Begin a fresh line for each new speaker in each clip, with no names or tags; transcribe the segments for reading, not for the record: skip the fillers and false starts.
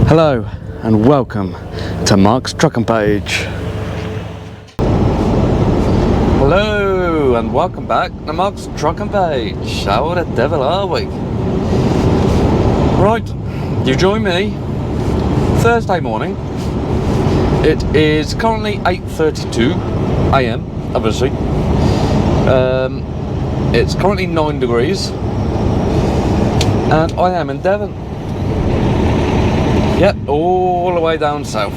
Hello and welcome to Marc's Trucking Page. Hello and welcome back to Marc's Trucking Page. How the devil are we? Right, you join me Thursday morning. It is currently 8:32 AM, obviously. It's currently 9 degrees and I am in Devon. Yep, all the way down south.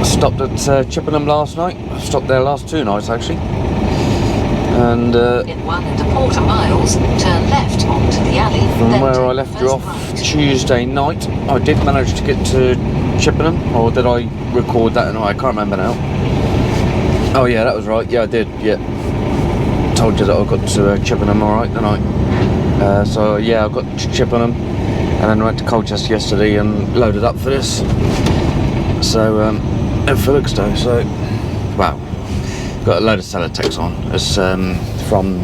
I stopped at Chippenham last night. I stopped there last 2 nights actually. And
in 1.25 miles, turn left onto the alley.
From where I left you off Tuesday night, I did manage to get to Chippenham, or did I record that? No, I can't remember now. Oh yeah, that was right. Yeah, I did. Yeah, told you that I got to Chippenham. All right, didn't I? So yeah, I got to Chippenham, and then went to Colchester yesterday and loaded up for this. So at Felixstowe. So wow, got a load of Celotex on. It's from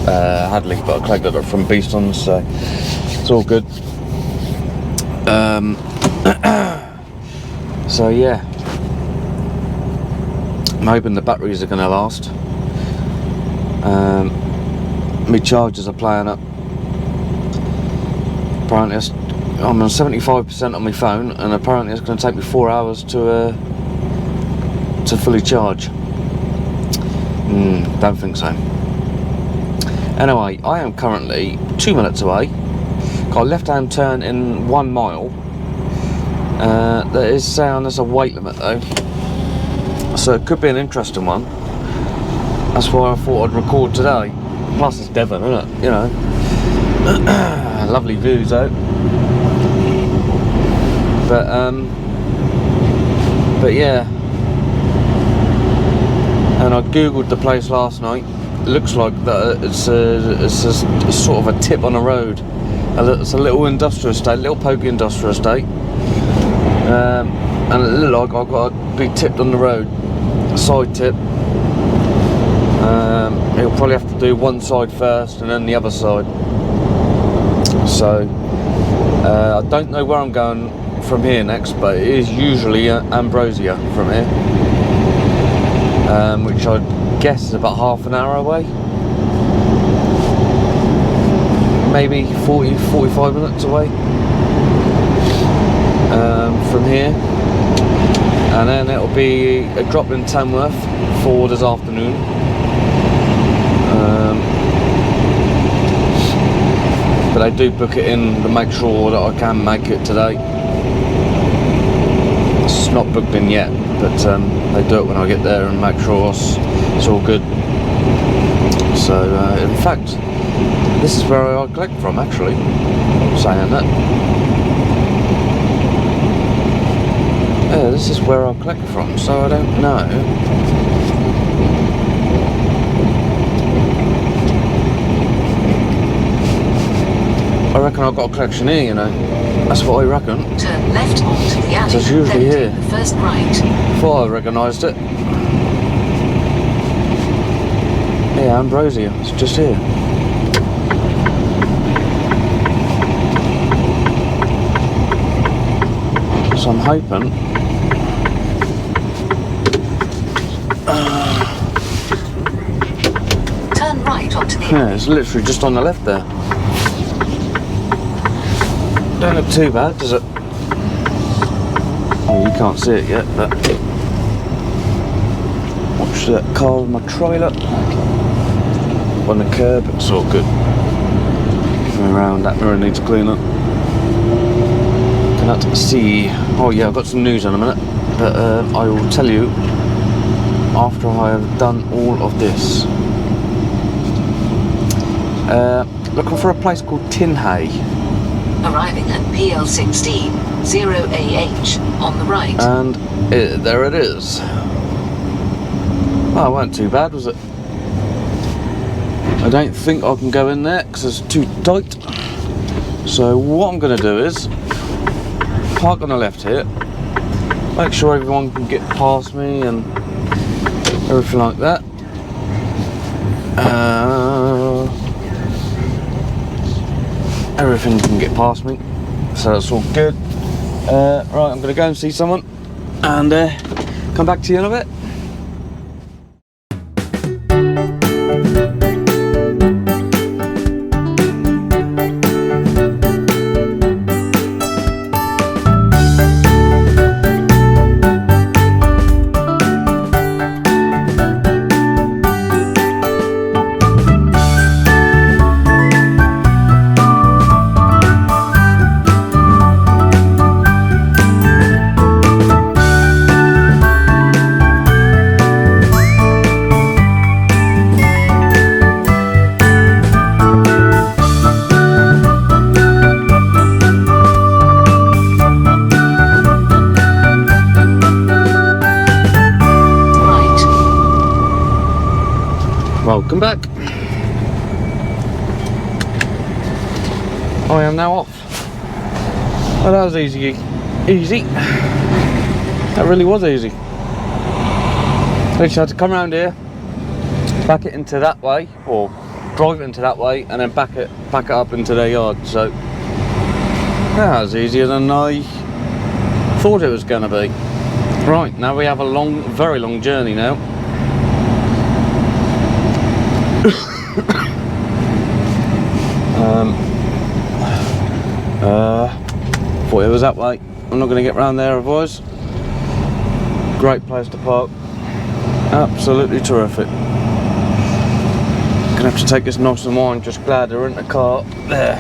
Hadley, but I collected it from Beeston, so it's all good. So yeah, I'm hoping the batteries are going to last. My chargers are playing up. Apparently I'm on 75% on my phone, and apparently it's going to take me 4 hours to fully charge. Don't think so. Anyway, I am currently 2 minutes away. Got a left-hand turn in 1 mile. That is saying there's a weight limit though, so it could be an interesting one. That's why I thought I'd record today. Plus it's Devon, isn't it? You know, lovely views out. But yeah. And I googled the place last night. It looks like that it's sort of a tip on a road. It's a little industrial estate, little pokey industrial estate. And it looked like I've got to be tipped on the road, a side tip. He'll probably have to do one side first and then the other side. So I don't know where I'm going from here next, but it is usually Ambrosia from here, which I guess is about half an hour away, maybe 40-45 minutes away from here. And then it'll be a drop in Tamworth for this afternoon. But I do book it in to make sure that I can make it today. It's not booked in yet, but they do it when I get there and make sure it's all good. So in fact, this is where I collect from actually, saying that. Yeah, this is where I collect from, so I don't know. I reckon I've got a collection here, you know. That's what I reckon.
Turn left onto the alley.
It's usually here.
The first right.
Thought I recognised it. Yeah, Ambrosia. It's just here. So I'm hoping.
Turn right onto the alley.
Yeah, it's literally just on the left there. Don't look too bad, does it? Well, you can't see it yet, but watch that car with my trailer on the curb. It's all good. Going around, that mirror needs cleaning. Cannot see. Oh yeah, I've got some news in a minute, but I will tell you after I have done all of this. Looking for a place called Tinhay.
Arriving at PL16 0AH on the right.
And there it is. Oh, it wasn't too bad, was it? I don't think I can go in there because it's too tight. So what I'm going to do is park on the left here, make sure everyone can get past me and everything like that. Everything can get past me. so that's all good. Right, I'm going to go and see someone and come back to you in a bit. Welcome back. I am now off. Well, that was easy. Easy. That really was easy. Literally had to come around here, back it into that way, or drive it into that way, and then back it up into their yard. So that was easier than I thought it was going to be. Right, now we have a very long journey now. Thought it was that way. I'm not going to get round there otherwise. Great place to park. Absolutely terrific. Gonna have to take this nice and wide. Just glad there isn't a car there.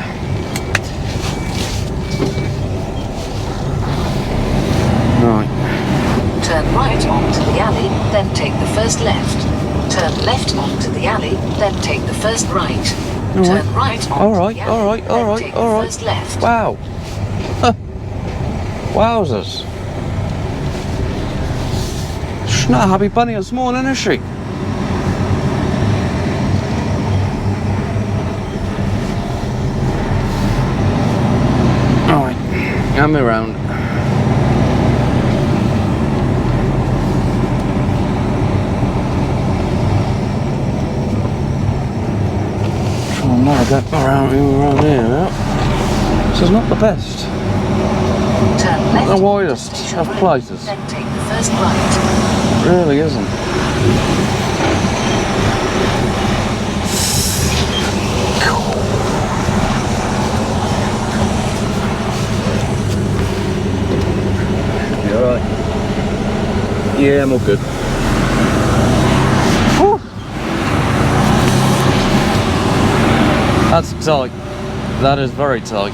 Right.
Turn right onto the alley, then take the first left. Turn left onto the alley, then take the first right. Turn right onto the alley, then take the first left.
Wow. Huh. Wowzers. She's not a happy bunny this morning, is she? Alright, hand me round. That around here now. This is not the best.
Turn left.
The widest of places.
Then take the first right.
Really isn't. You alright? Yeah, I'm all good. That's tight. That is very tight.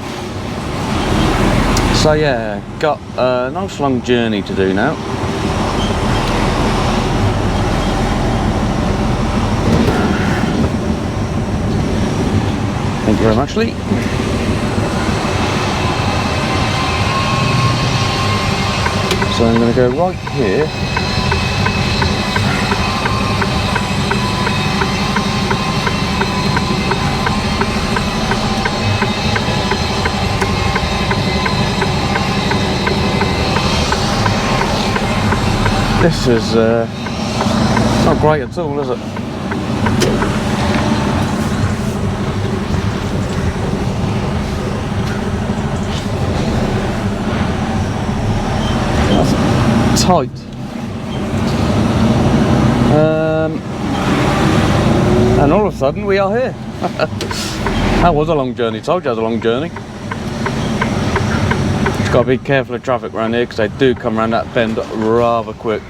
So yeah, got a nice long journey to do now. Thank you very much, Lee. So I'm going to go right here. This is not great at all, is it? That's tight. And all of a sudden we are here. That was a long journey. Told you it was a long journey. Just got to be careful of traffic around here because they do come around that bend rather quick.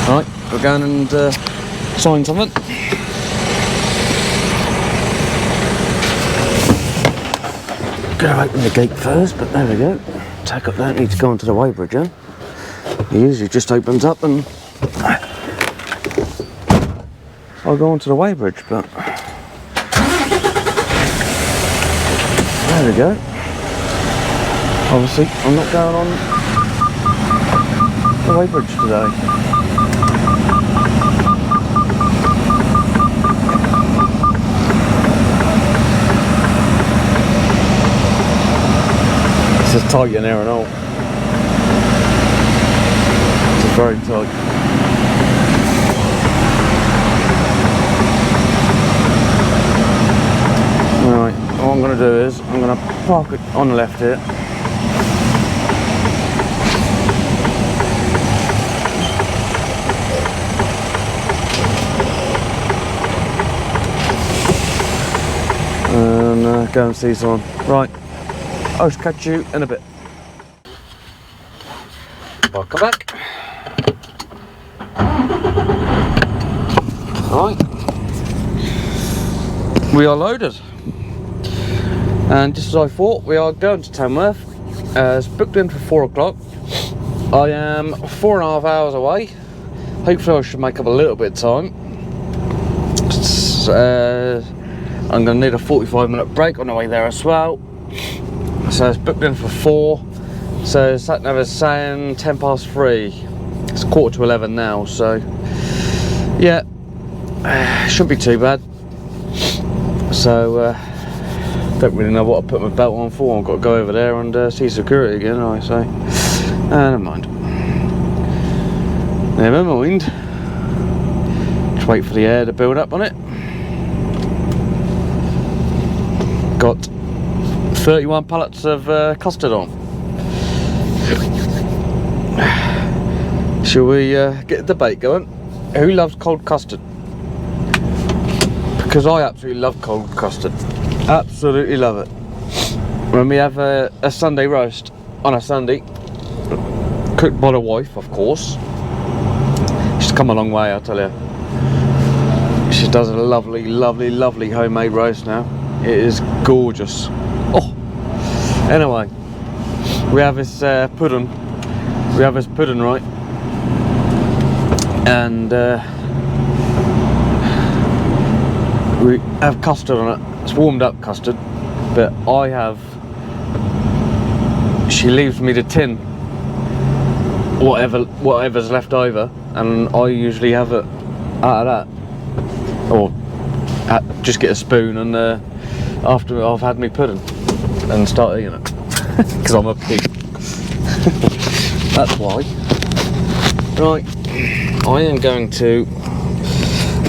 Right, we're going and sign something. Gonna open the gate first, but there we go. Take up, don't need to go onto the weighbridge, then. It usually just opens up and I'll go onto the weighbridge, but there we go. Obviously, I'm not going on the weighbridge today. It's just tight in there and all. It's very tight. Alright, what I'm going to do is I'm going to park it on the left here. And go and see someone. Right, I'll just catch you in a bit. Welcome back. Right, we are loaded, and just as I thought, we are going to Tamworth. It's booked in for 4 o'clock. I am 4.5 hours away. Hopefully I should make up a little bit of time. I'm going to need a 45-minute break on the way there as well. So it's booked in for 4. So sat nav is saying 3:10. It's 11:15 now, so yeah, shouldn't be too bad. So don't really know what I put my belt on for. I've got to go over there and see security again, I say. Never mind. Never mind. Just wait for the air to build up on it. Got 31 pallets of custard on. Shall we get a debate going? Who loves cold custard? Because I absolutely love cold custard. Absolutely love it. When we have a Sunday roast on a Sunday, cooked by the wife, of course. She's come a long way, I tell you. She does a lovely, lovely, lovely homemade roast now. It is gorgeous. Oh, anyway, we have this pudding. We have this pudding, right? And we have custard on it. It's warmed up custard, but I have. She leaves me the tin, whatever's left over, and I usually have it out of that, or just get a spoon and. After I've had me pudding and start eating it because I'm a pig. That's why. Right, I am going to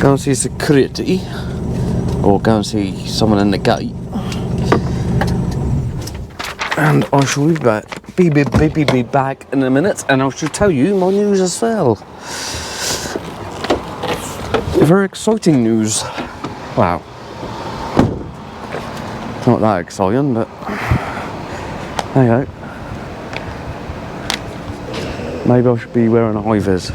go and see security, or go and see someone in the gate, and I shall be back. Be back in a minute, and I shall tell you my news as well. Very exciting news. Wow. Not that exciting, but there you go. Maybe I should be wearing a high-vis.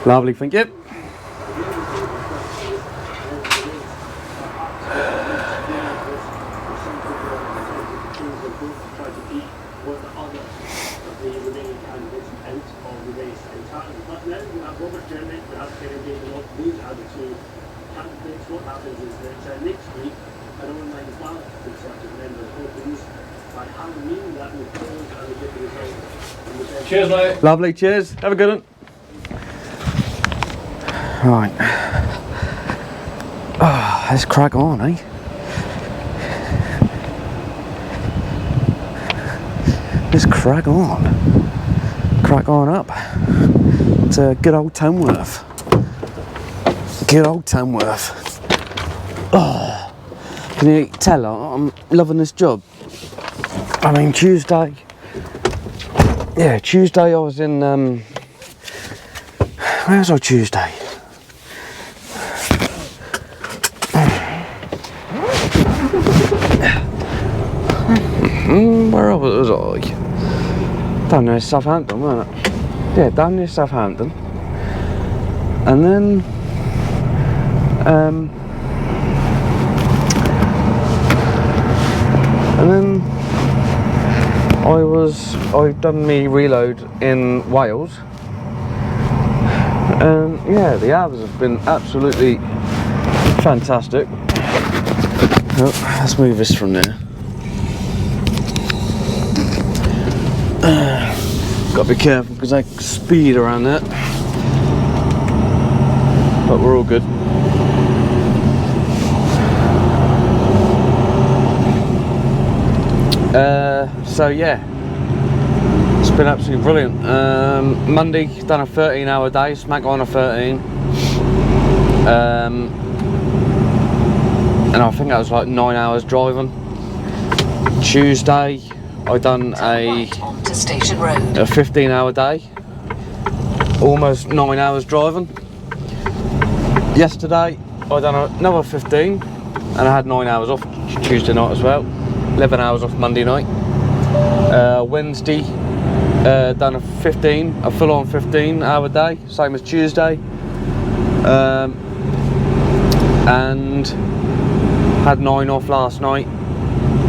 Lovely, thank you.
Cheers, mate.
Lovely, cheers. Have a good one. Right. Oh, let's crack on, eh? Let's crack on. Crack on up to good old Tamworth. Good old Tamworth. Oh, can you tell I'm loving this job? I mean, Tuesday I was in, where was I Tuesday? Where was I? Down near Southampton, wasn't it? Yeah, down near Southampton. And then, I've done me reload in Wales, and yeah, the hours have been absolutely fantastic. Oh, let's move this from there. Got to be careful because I speed around that. but we're all good. So yeah, it's been absolutely brilliant. Monday, done a 13-hour day, smack on a 13. And I think that was like 9 hours driving. Tuesday, I done a 15-hour day, almost 9 hours driving. Yesterday, I done another 15, and I had 9 hours off Tuesday night as well. 11 hours off Monday night. Wednesday, done a full-on 15-hour day, same as Tuesday. And had 9 off last night,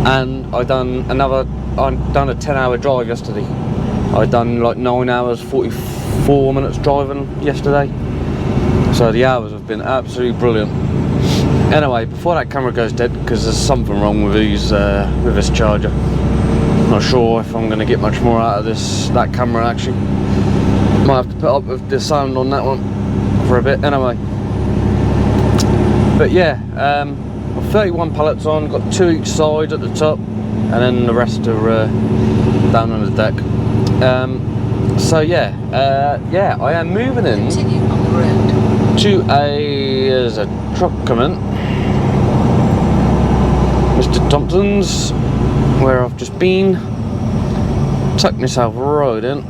and I done a 10-hour drive yesterday. I done like 9 hours 44 minutes driving yesterday, so the hours have been absolutely brilliant. Anyway, before that camera goes dead, because there's something wrong with this charger. Not sure if I'm going to get much more out of that camera actually. Might have to put up with the sound on that one for a bit anyway. But yeah, 31 pallets on, got 2 each side at the top, and then the rest are down on the deck. So yeah, I am moving in to there's a truck coming, Mr. Thompson's, where I've just been. Tucked myself right in,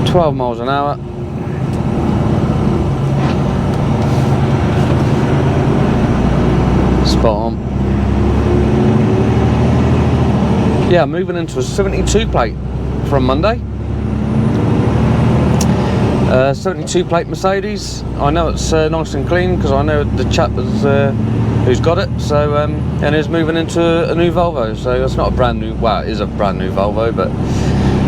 12 miles an hour. Spot on. Yeah, moving into a 72 plate from Monday. 72 plate Mercedes. I know it's nice and clean because I know the chap who's got it. So and is moving into a new Volvo. So it's not a brand new. Well, it is a brand new Volvo, but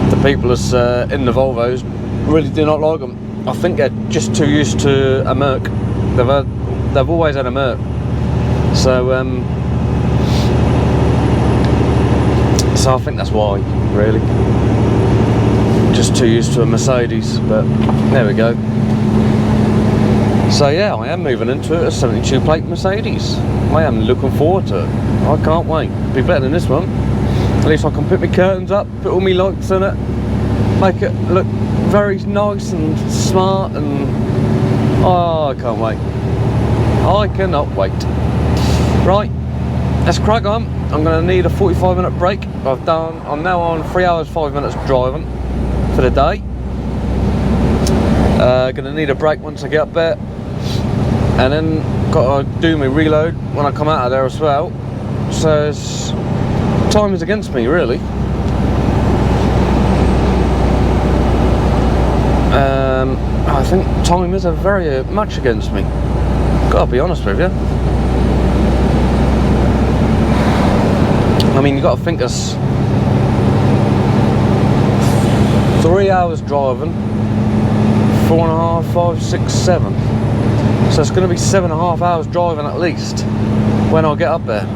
the people that's in the Volvos really do not like them. I think they're just too used to a Merc. They've always had a Merc. So so I think that's why, really. Just too used to a Mercedes, but there we go. So yeah, I am moving into a 72 plate Mercedes. I am looking forward to it. I can't wait. Be better than this one. At least I can put my curtains up, put all my lights in it, make it look very nice and smart, and oh, I can't wait. I cannot wait. Right, let's crack on. I'm going to need a 45-minute break. I'm now on 3 hours 5 minutes driving for the day. Going to need a break once I get up there, and then got to do my reload when I come out of there as well. So time is against me, really. I think time is very much against me. Gotta be honest with you. I mean, you got to think it's 3 hours driving, 4.5, 5, 6, 7. So it's going to be 7.5 hours driving at least when I get up there.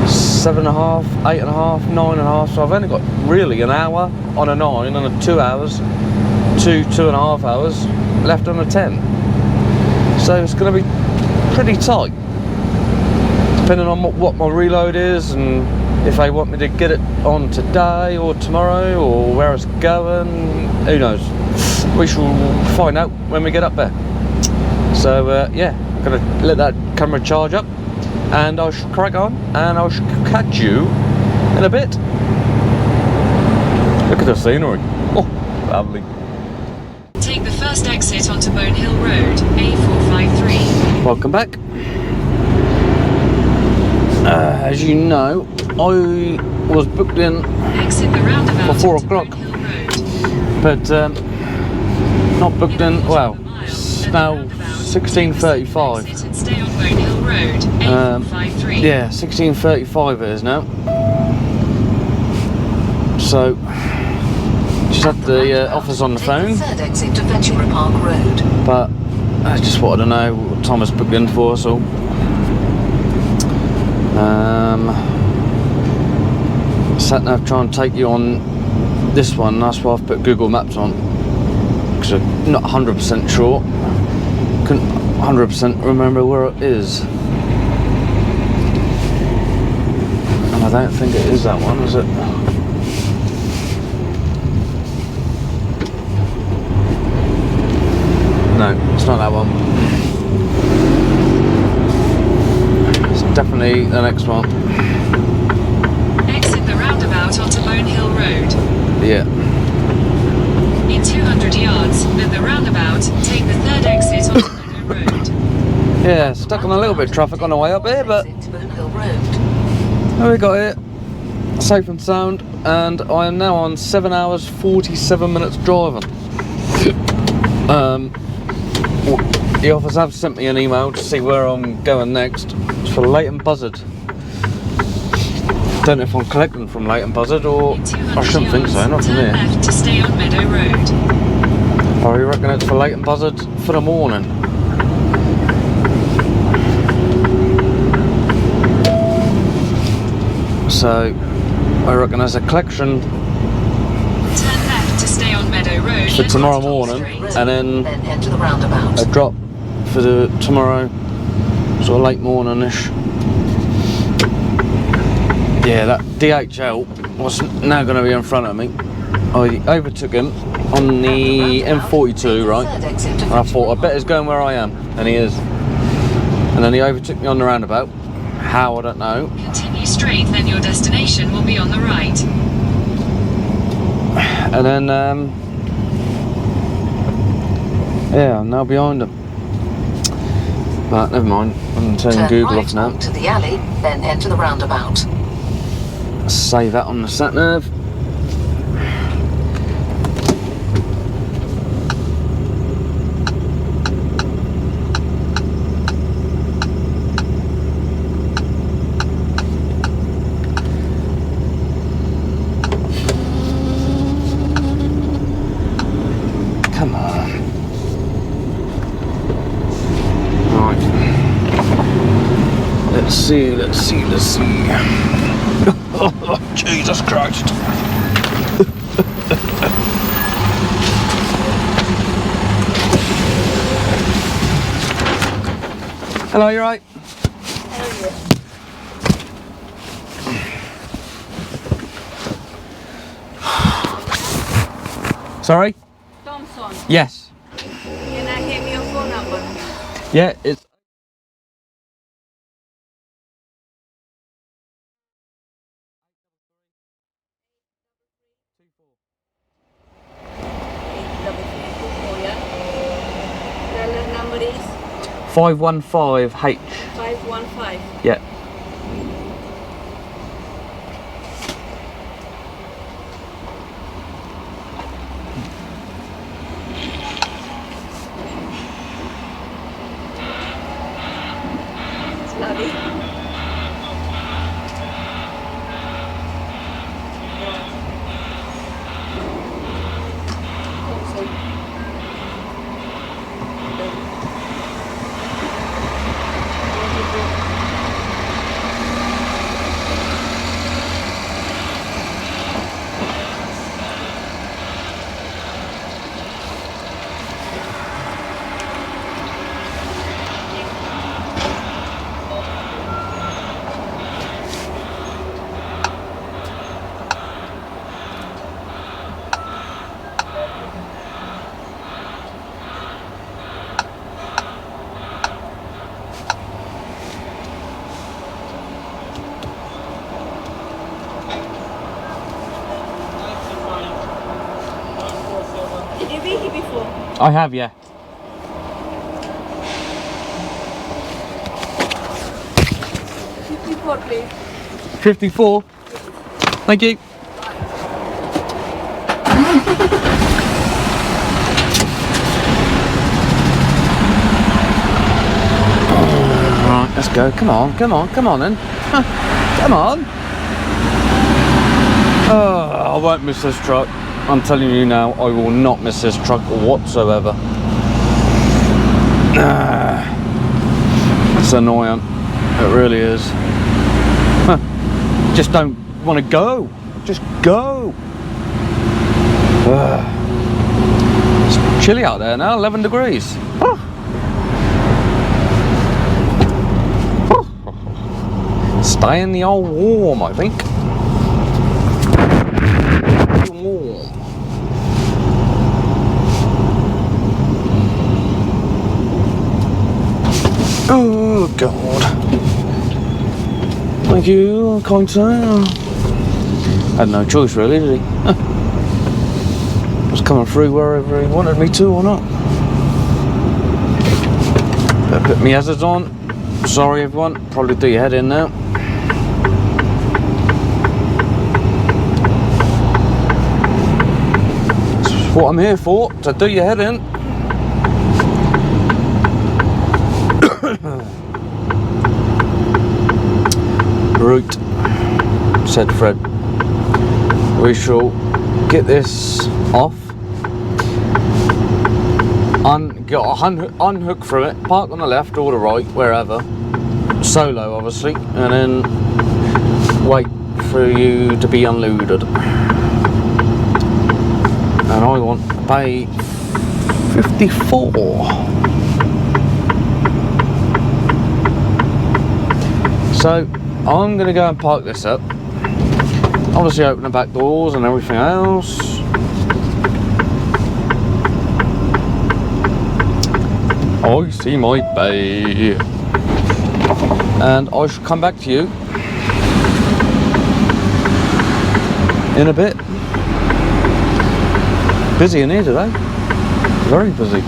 7.5, 8.5, 9.5. So I've only got really an hour on a 9 and a 2 hours, 2.5 hours left on a 10. So it's going to be pretty tight, depending on what my reload is, and if they want me to get it on today or tomorrow, or where it's going, who knows. We shall find out when we get up there. So yeah, I'm going to let that camera charge up, and I shall crack on, and I shall catch you in a bit. Look at the scenery. Oh, lovely.
Take the first exit onto Bone Hill Road, A453.
Welcome back. As you know, I was booked in
Exit the roundabout
for 4
onto
o'clock,
Bone Hill Road.
but not booked in. Well, it's now 16:35.
Exit and stay on Bone Hill Road, A453.
Yeah, 16:35 it is now. So just had the office on the phone,
Third exit to Ventura Park Road.
but I just wanted to know what time it's booked in for, so sat nav try and take you on this one. That's why I've put Google Maps on. because I'm not 100% sure. Couldn't 100% remember where it is. And I don't think it is that one, is it? No, it's not that one. It's definitely the next one.
Exit the roundabout onto Bone Hill Road.
Yeah.
In 200 yards, at the roundabout, take the third exit onto Meadow Road.
Yeah, stuck on a little bit of traffic on the way up here, but
Exit Bone Hill Road.
we got it. Safe and sound, and I am now on 7 hours 47 minutes driving. The office have sent me an email to see where I'm going next. It's for Leighton Buzzard. Don't know if I'm collecting from Leighton Buzzard or
In 200
I shouldn't think so, not from
turn
here.
left to stay on Meadow Road.
Oh, you reckon it's for Leighton Buzzard for the morning? So I reckon there's a collection
Turn left to stay on Meadow Road.
for
Left
tomorrow
onto
morning,
Street.
and then
Then head to the roundabout.
a drop for the tomorrow, sort of late morning-ish. Yeah, that DHL was now going to be in front of me. I overtook him on the M42, right? And I thought, I bet he's going where I am, and he is. And then he overtook me on the roundabout. How, I don't know.
Continue straight, then your destination will be on the right.
And then, yeah, I'm now behind him. But never mind, I'm turning
Turn
Google
right
off now.
onto the alley, then head to the roundabout.
Save that on the sat nav. Come on. Right. Let's see. Oh, Jesus Christ. Hello, you right? Sorry?
Thompson,
Yes.
can I have your phone number?
Yeah, it's...
Yeah. The number is
515H.
515.
Yeah.
Lovely. Did you be here before?
I have, yeah.
Please.
54. Thank you. Right, let's go. Come on then. Come on. Oh, I won't miss this truck. I'm telling you now, I will not miss this truck whatsoever. It's annoying. It really is. Just don't want to go. Just go. It's chilly out there now, 11 degrees. Oh. Stay in the old warm, I think. Warm. Oh God. Thank you, kind sir. Had no choice really, did he? Was coming through wherever he wanted me to or not. Better put my hazards on. Sorry everyone, probably do your head in now. That's what I'm here for, to do your head in. Route, said Fred. We shall get this off, unhook from it, park on the left or the right, wherever, solo obviously, and then wait for you to be unloaded. And I want to pay 54. So I'm going to go and park this up. Obviously open the back doors and everything else. I see my bay. And I shall come back to you in a bit. Busy in here today. Very busy.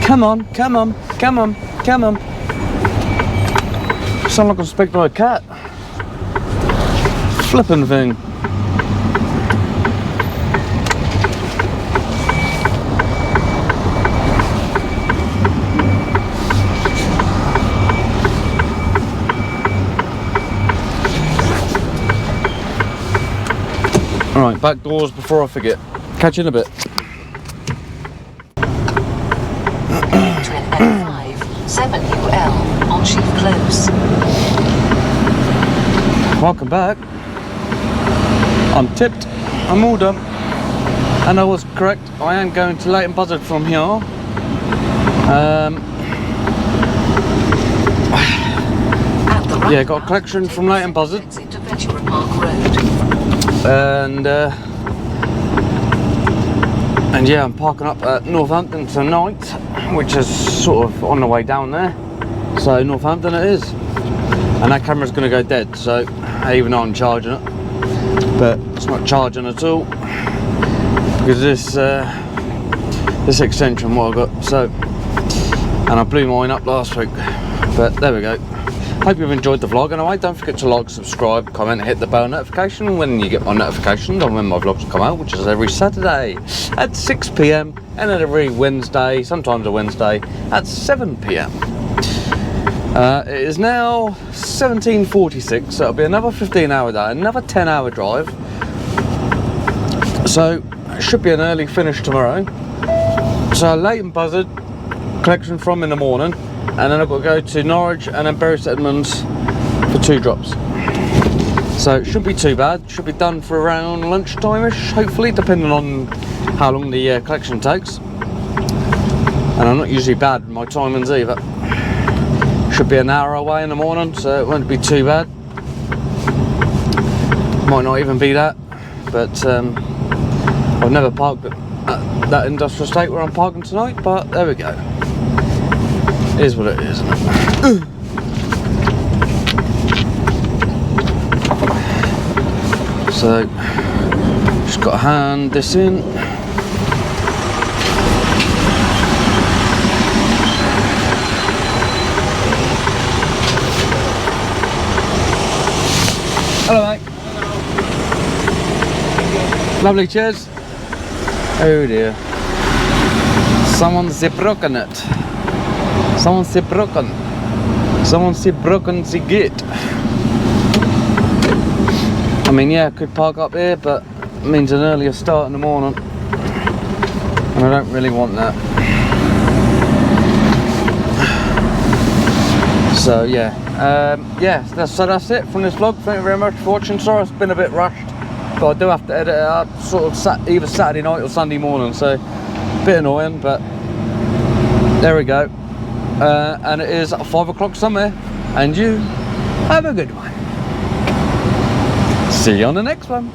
Come on, come on, come on, come on. Sound like I'm speaking to a cat. Flippin' thing. Alright, back doors before I forget. Catch you in a bit.
N5 7UL on Sheep Close.
Welcome back. I'm tipped. I'm all done. And I was correct. I am going to Leighton Buzzard from here. Yeah, got a collection from Leighton Buzzard. And yeah, I'm parking up at Northampton tonight, which is sort of on the way down there. So Northampton it is. And that camera's going to go dead, so even though I'm charging it, but it's not charging at all because this extension what I got. So, and I blew mine up last week, but there we go. Hope you've enjoyed the vlog. Anyway, don't forget to like, subscribe, comment, hit the bell notification when you get my notifications on when my vlogs come out, which is every Saturday at 6 PM and then every Wednesday, sometimes a Wednesday, at 7 PM. It is now 17:46, so it'll be another 15-hour day, another 10-hour drive. So it should be an early finish tomorrow. So Leighton Buzzard, collection from in the morning. And then I've got to go to Norwich and then Bury St Edmunds for 2 drops. So it shouldn't be too bad. Should be done for around lunchtime-ish, hopefully, depending on how long the collection takes. And I'm not usually bad with my timings either. Should be an hour away in the morning, so it won't be too bad. Might not even be that, but I've never parked at that industrial estate where I'm parking tonight, but there we go. It is what it is, isn't it? So, just got to hand this in. Hello, mate. Lovely, cheers. Oh dear. Someone's broken it. Someone's broken. Someone's broken the gate. I mean, yeah, I could park up here, but it means an earlier start in the morning. And I don't really want that. So yeah, so that's it from this vlog. Thank you very much for watching. Sorry it's been a bit rushed, but I do have to edit it up sort of either Saturday night or Sunday morning, so a bit annoying, but there we go. And it is 5 o'clock somewhere, and you have a good one. See you on the next one.